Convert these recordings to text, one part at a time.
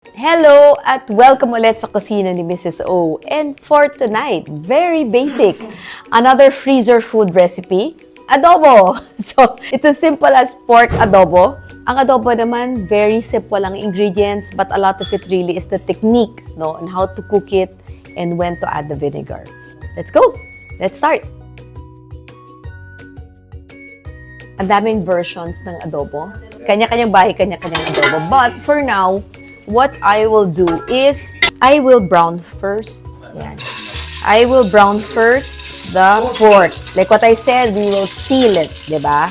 Hello at welcome ulit sa kusina ni Mrs. O. And for tonight, very basic, another freezer food recipe, adobo. So, it's as simple as pork adobo. Ang adobo naman, very simple ang ingredients, but a lot of it really is the technique, no, on how to cook it and when to add the vinegar. Let's go! Let's start! Ang daming versions ng adobo. Kanya-kanyang bahay, kanya-kanyang adobo. But for now, what I will do is, I will brown first. Yan. I will brown first the pork. Like what I said, we will seal it, di ba?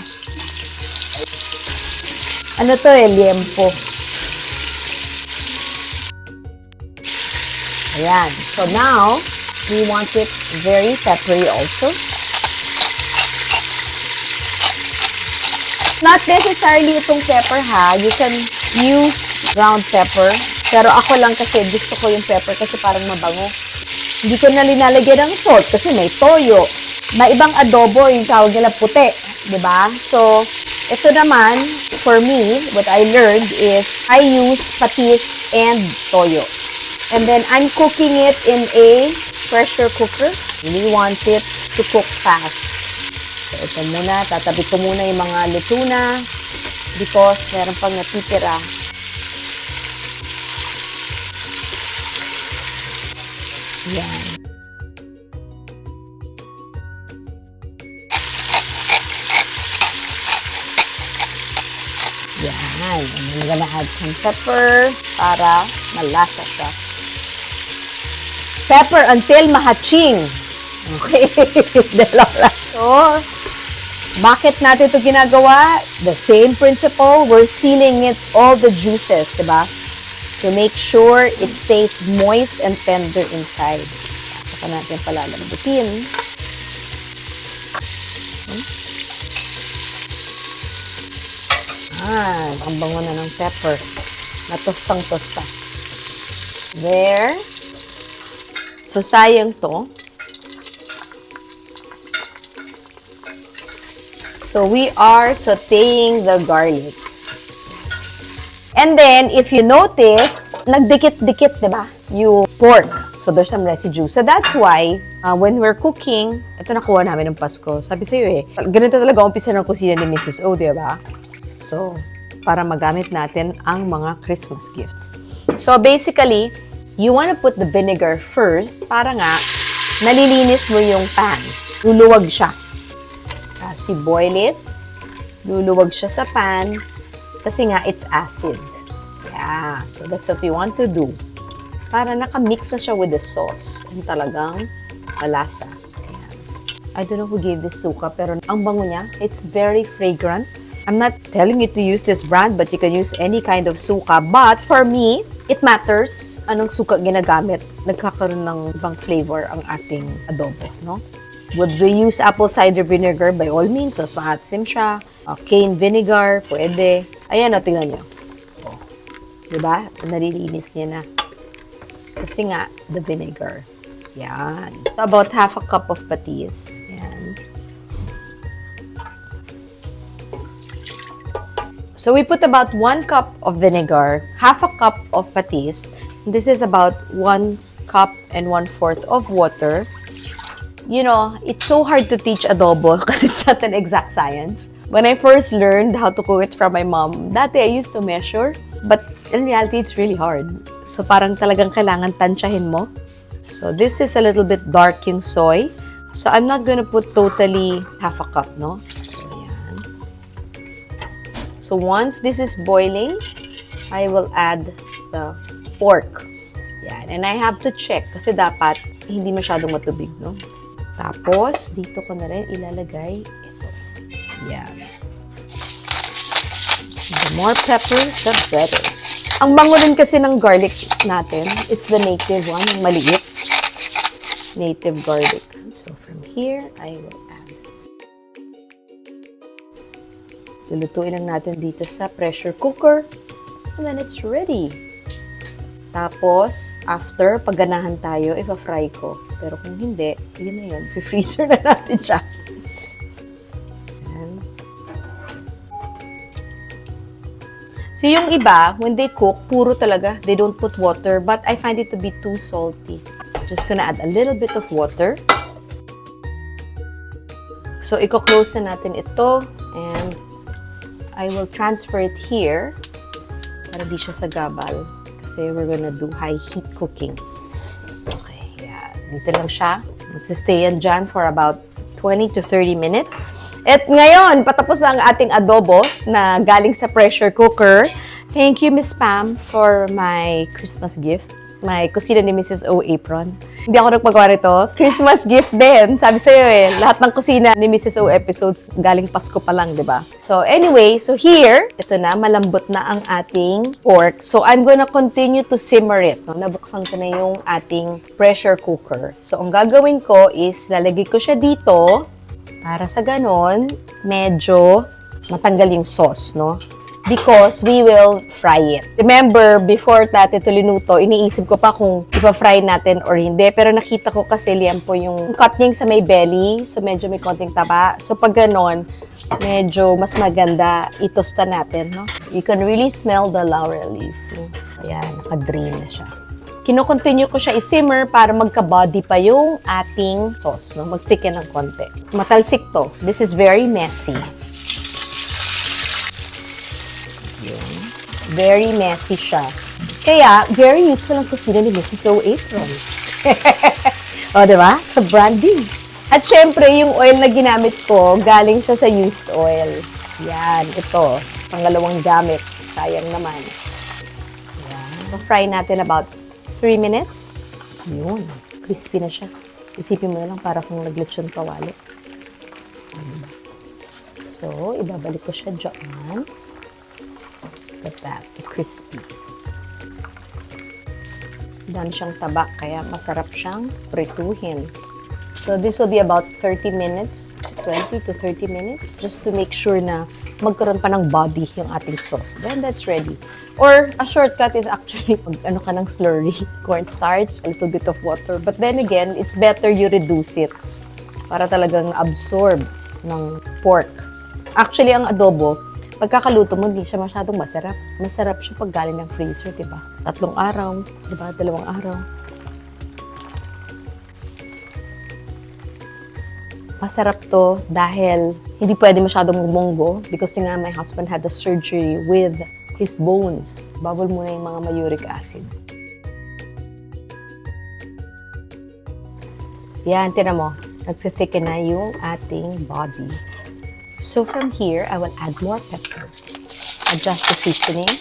Ano to liempo. Ayan. So now, we want it very peppery also. Not necessarily itong pepper ha. You can use ground pepper. Pero ako lang kasi gusto ko yung pepper kasi parang mabango. Hindi ko na linalagyan ng salt kasi may toyo. May ibang adobo yung tawag nila puti. Diba? So, ito naman, for me, what I learned is I use patis and toyo. And then, I'm cooking it in a pressure cooker. We want it to cook fast. So, ito muna. Tatabi ko muna yung mga luto na because meron pang natitira. Yan. Yan. And I'm gonna add some pepper para malasa siya. Pepper until mahaching. Okay. So, bakit natin ito ginagawa? The same principle. We're sealing it, all the juices, diba? To make sure it stays moist and tender inside. Saka natin palalambutin. Ang bango na ng pepper. Natostang-tosta. There. So, sayang to. So, we are sauteing the garlic. And then, if you notice, nagdikit-dikit, diba? Yung pork. So, there's some residue. So, that's why, when we're cooking, ito nakuha namin ng Pasko. Sabi sa'yo ganito talaga umpisa ng kusina ni Mrs. O, diba? So, para magamit natin ang mga Christmas gifts. So, basically, you wanna put the vinegar first para nga, nalilinis mo yung pan. Luluwag siya. As you boil it, luluwag siya sa pan kasi nga it's acid. Yeah, so that's what you want to do. Para nakamix na siya with the sauce. Ang talagang malasa. Ayan. I don't know who gave this suka, pero ang bango niya, it's very fragrant. I'm not telling you to use this brand, but you can use any kind of suka. But for me, it matters anong suka ginagamit. Nagkakaroon ng ibang flavor ang ating adobo, no? Would we use apple cider vinegar? By all means, mas maasim siya. Cane vinegar, pwede. Ayan, tingnan nyo. Diba? Nalilinis niya na. Kasi nga, the vinegar. Yan. So, about half a cup of patis. Yan. So, we put about 1 cup of vinegar, half a cup of patis. This is about 1 cup and 1/4 of water. You know, it's so hard to teach adobo kasi it's not an exact science. When I first learned how to cook it from my mom, dati I used to measure, but in reality, it's really hard. So, parang talagang kailangan tansyahin mo. So, this is a little bit dark yung soy. So, I'm not gonna put totally half a cup, no? So, yan. So, once this is boiling, I will add the pork. Yan. And I have to check kasi dapat hindi masyadong matubig, no? Tapos, dito ko na rin ilalagay ito. Yan. The more pepper, the better. Ang bango rin kasi ng garlic natin. It's the native one, yung maliit. Native garlic. So, from here, I will add. Lulutuin lang natin dito sa pressure cooker. And then, it's ready. Tapos, after, pagganahan tayo, ipa-fry ko. Pero kung hindi, yun na yun. Freezer na natin siya. So yung iba, when they cook, puro talaga. They don't put water, but I find it to be too salty. Just gonna add a little bit of water. So, i-close na natin ito and I will transfer it here para di siya sagabal kasi we're gonna do high heat cooking. Okay, yeah. Dito lang siya. Magsistay yan dyan for about 20 to 30 minutes. At ngayon, patapos na ang ating adobo na galing sa pressure cooker. Thank you, Miss Pam, for my Christmas gift. My kusina ni Mrs. O apron. Hindi ako nagpagawa nito. Christmas gift din. Sabi sa'yo eh, lahat ng kusina ni Mrs. O episodes galing Pasko pa lang, di ba? So anyway, so here, ito na, malambot na ang ating pork. So I'm gonna continue to simmer it. No? Nabuksan ko na yung ating pressure cooker. So ang gagawin ko is, lalagay ko siya dito para sa ganon, medyo matanggal yung sauce, no? Because we will fry it. Remember, before natin ito linuto, iniisip ko pa kung ipa-fry natin or hindi. Pero nakita ko kasi liempo yung cut niya sa may belly. So, medyo may konting taba. So, pag ganon, medyo mas maganda itosta natin, no? You can really smell the laurel leaf. No? Ayan, naka-drain na siya. Kino-continue ko siya i-simmer para magka-body pa yung ating sauce, no? Mag-thicken ng konti. Matalsik to. This is very messy. Very messy siya. Kaya, very useful ang kusina ni Mrs. O apron. O, diba? Sa branding. At syempre, yung oil na ginamit ko, galing siya sa used oil. Yan, ito. Pangalawang gamit. Sayang naman. Yan. Fry natin about 3 minutes. Yun. Crispy na siya. Isipin mo na lang para kung naglechon kawali. So, ibabalik ko siya dyan. Look at that, crispy. Dami siyang taba, kaya masarap siyang prituhin. So this will be about 30 minutes, 20 to 30 minutes, just to make sure na magkaroon pa ng body yung ating sauce. Then that's ready. Or a shortcut is actually pag ano ka ng slurry, cornstarch, a little bit of water. But then again, it's better you reduce it para talagang absorb ng pork. Actually, ang adobo, pagkakaluto mo, hindi siya masyadong masarap. Masarap siya pag galing ng freezer, di ba? 3 araw, di ba? 2 araw. Masarap to dahil hindi pwede masyadong munggo because nga my husband had a surgery with his bones. Bawal muna yung mga uric acid. Yan, tinan mo. Nagsithicken na yung ating body. So from here, I will add more pepper. Adjust the seasoning.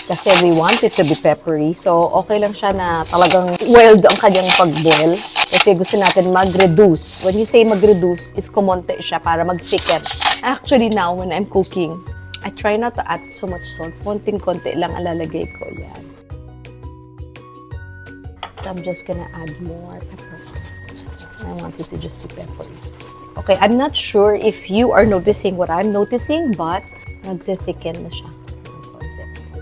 Kasi we want it to be peppery. So okay lang siya na talagang wild ang kanyang pag-boil. Kasi gusto natin mag-reduce. When you say mag-reduce, is kumonte siya para mag-thicken. Actually now, when I'm cooking, I try not to add so much salt. Konting-konti lang ang lalagay ko. Yan. So I'm just gonna add more pepper. I want it to just be peppery. Okay, I'm not sure if you are noticing what I'm noticing, but nagtithicken na siya.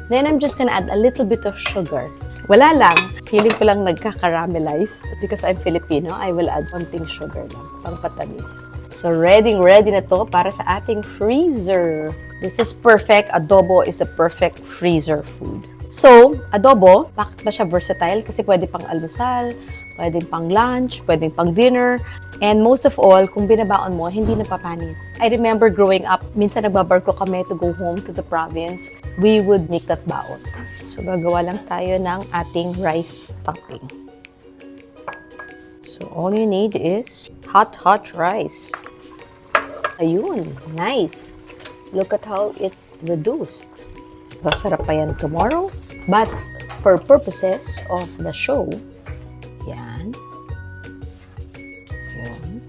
Then I'm just gonna add a little bit of sugar. Wala lang. Feeling ko lang nagka-caramelize. Because I'm Filipino, I will add konting sugar lang. Pangpatamis. So ready na to para sa ating freezer. This is perfect. Adobo is the perfect freezer food. So, adobo, bakit ba siya versatile? Kasi pwede pang almusal, pwede pang lunch, pwede pang dinner. And most of all, kung binabaon mo, hindi napapanis. I remember growing up, minsan nagbabarko kami to go home to the province. We would make that baon. So, gagawa lang tayo ng ating rice topping. So, all you need is hot rice. Ayun, nice. Look at how it reduced. Masarap pa yan tomorrow. But, for purposes of the show, yan. Yun.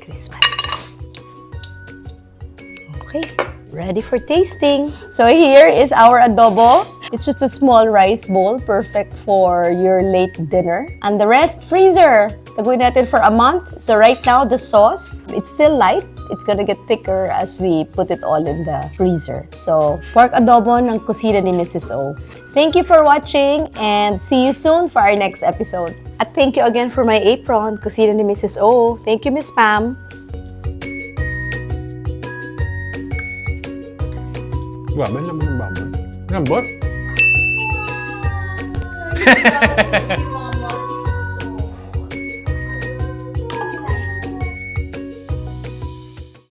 Christmas gift. Okay, ready for tasting. So here is our adobo. It's just a small rice bowl, perfect for your late dinner. And the rest, freezer. Taguin natin for a month. So right now, the sauce, it's still light. It's gonna get thicker as we put it all in the freezer. So, pork adobo ng kusina ni Mrs. O. Thank you for watching and see you soon for our next episode. At thank you again for my apron, kusina ni Mrs. O. Thank you, Miss Pam. Grabe, laman ng baboy. Lambot.